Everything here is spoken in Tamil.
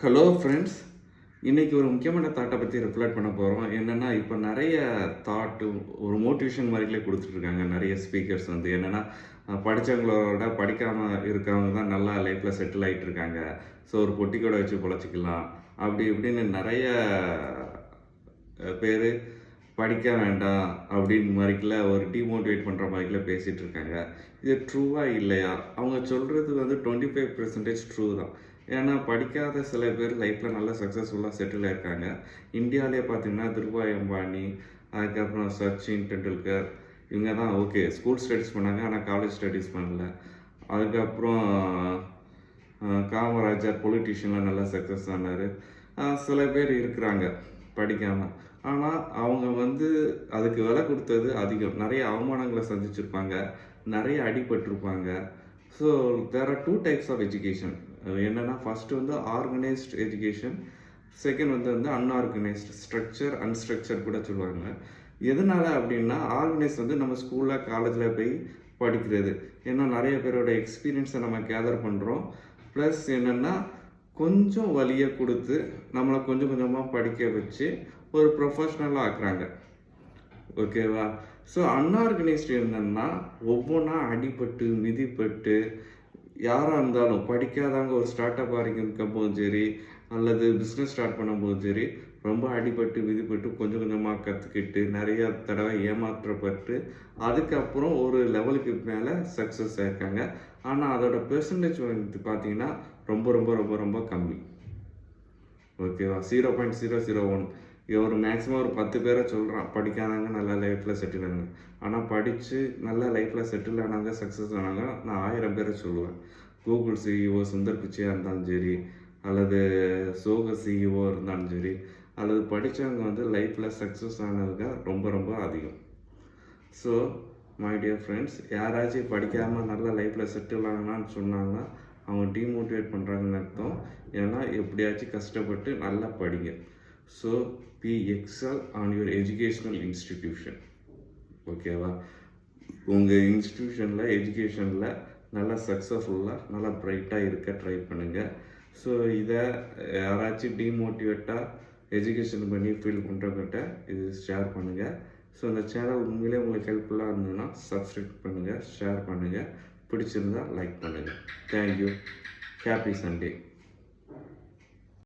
ஹலோ ஃப்ரெண்ட்ஸ், இன்றைக்கி ஒரு முக்கியமான தாட்டை பற்றி ரிஃப்ளெக்ட் பண்ண போகிறோம். என்னென்னா, இப்போ நிறைய தாட்டு ஒரு மோட்டிவேஷன் மாதிரிலே கொடுத்துட்ருக்காங்க நிறைய ஸ்பீக்கர்ஸ் வந்து. என்னென்னா, படித்தவங்களோட படிக்காமல் இருக்கவங்க தான் நல்லா லைஃப்பில் செட்டில் ஆகிட்டு இருக்காங்க. ஸோ ஒரு பொட்டி கூட வச்சு பொழைச்சிக்கலாம் அப்படி இப்படின்னு நிறைய பேர் படிக்க வேண்டாம் அப்படின்னு மாதிரிக்கில் ஒரு டிமோட்டிவேட் பண்ணுற மாதிரிக்கில் பேசிகிட்டு இருக்காங்க. இது ட்ரூவாக இல்லையா? அவங்க சொல்கிறது வந்து 25% ட்ரூ தான். ஏன்னா படிக்காத சில பேர் லைஃப்பில் நல்லா சக்ஸஸ்ஃபுல்லாக செட்டில் ஆயிருக்காங்க. இந்தியாவிலே பார்த்தீங்கன்னா திருபாய் அம்பானி, அதுக்கப்புறம் சச்சின் டெண்டுல்கர், இவங்க தான் ஓகே ஸ்கூல் ஸ்டடீஸ் பண்ணாங்க, ஆனால் காலேஜ் ஸ்டடீஸ் பண்ணல. அதுக்கப்புறம் காமராஜர் பொலிட்டீஷியனில் நல்லா சக்ஸஸ் ஆனார். சில பேர் இருக்கிறாங்க படிக்காமல். ஆனால் அவங்க வந்து அதுக்கு விலை கொடுத்தது அதிகம். நிறைய அவமானங்களை சந்திச்சிருப்பாங்க, நிறைய அடிபட்டிருப்பாங்க. So there are 2 types of education. என்னென்னா, ஃபஸ்ட்டு வந்து ஆர்கனைஸ்ட் எஜுகேஷன், செகண்ட் வந்து அன்ஆர்கனைஸ்ட், ஸ்ட்ரக்சர் அன்ஸ்ட்ரக்சர் கூட சொல்லுவாங்க. எதனால் அப்படின்னா, ஆர்கனைஸ் வந்து நம்ம ஸ்கூலில் காலேஜில் போய் படிக்கிறது. ஏன்னா நிறைய பேரோட எக்ஸ்பீரியன்ஸை நம்ம கேதர் பண்ணுறோம். ப்ளஸ் என்னென்னா, கொஞ்சம் வலியை கொடுத்து நம்மளை கொஞ்சம் கொஞ்சமாக படிக்க வச்சு ஒரு ப்ரொஃபஷ்னலாக ஆக்குறாங்க. ஓகேவா? ஸோ அன்ஆர்கனைஸ்டு என்னென்னா, ஒவ்வொன்றா அடிபட்டு மிதிப்பட்டு, யாராக இருந்தாலும் படிக்காதவங்க ஒரு ஸ்டார்ட் அப் ஆரம்பிக்கும்போதும் சரி, அல்லது பிஸ்னஸ் ஸ்டார்ட் பண்ணும்போதும் சரி, ரொம்ப அடிபட்டு விதிப்பட்டு கொஞ்சம் கொஞ்சமாக கற்றுக்கிட்டு நிறையா தடவை ஏமாற்றப்பட்டு அதுக்கப்புறம் ஒரு லெவலுக்கு மேலே சக்ஸஸ் ஆயிருக்காங்க. ஆனால் அதோட பெர்சன்டேஜ் வந்து பார்த்தீங்கன்னா ரொம்ப ரொம்ப ரொம்ப ரொம்ப கம்மி. ஓகேவா? 0.001. ஒரு மேக்ஸிமம் ஒரு 10 பேரை சொல்கிறான் படிக்காதவங்க நல்லா லைஃப்பில் செட்டில் ஆனாங்க. ஆனால் படித்து நல்லா லைஃப்பில் செட்டில் ஆனாங்க, சக்ஸஸ் ஆனாங்க நான் 1000 பேரை சொல்லுவேன். கூகுள் சிஇஓ சுந்தர் பிச்சையாக இருந்தாலும் சரி, அல்லது சோக சிஇஓ இருந்தாலும் சரி, அல்லது படித்தவங்க வந்து லைஃப்பில் சக்ஸஸ் ஆனவங்க ரொம்ப ரொம்ப அதிகம். ஸோ மை டியர் ஃப்ரெண்ட்ஸ், யாராச்சும் படிக்காமல் நல்லா லைஃப்பில் செட்டில் ஆகணும்னு சொன்னாங்கன்னா அவங்க டிமோட்டிவேட் பண்ணுறாங்கன்னு அர்த்தம். ஏன்னா எப்படியாச்சும் கஷ்டப்பட்டு நல்லா படிங்க. So be excel on your educational institution. ஓகேவா? உங்கள் இன்ஸ்டிடியூஷனில் எஜுகேஷனில் நல்லா சக்ஸஸ்ஃபுல்லாக நல்லா ப்ரைட்டாக இருக்க ட்ரை பண்ணுங்கள். ஸோ இதை யாராச்சும் டிமோட்டிவேட்டாக எஜுகேஷன் பண்ணி ஃபீல் பண்ணுறவங்கிட்ட இது ஷேர் பண்ணுங்கள். ஸோ இந்த சேனல் உண்மையிலே உங்களுக்கு ஹெல்ப்ஃபுல்லாக இருந்ததுன்னா சப்ஸ்கிரைப் பண்ணுங்கள், ஷேர் பண்ணுங்கள், பிடிச்சிருந்தால் லைக் பண்ணுங்கள். தேங்க்யூ. Happy Sunday.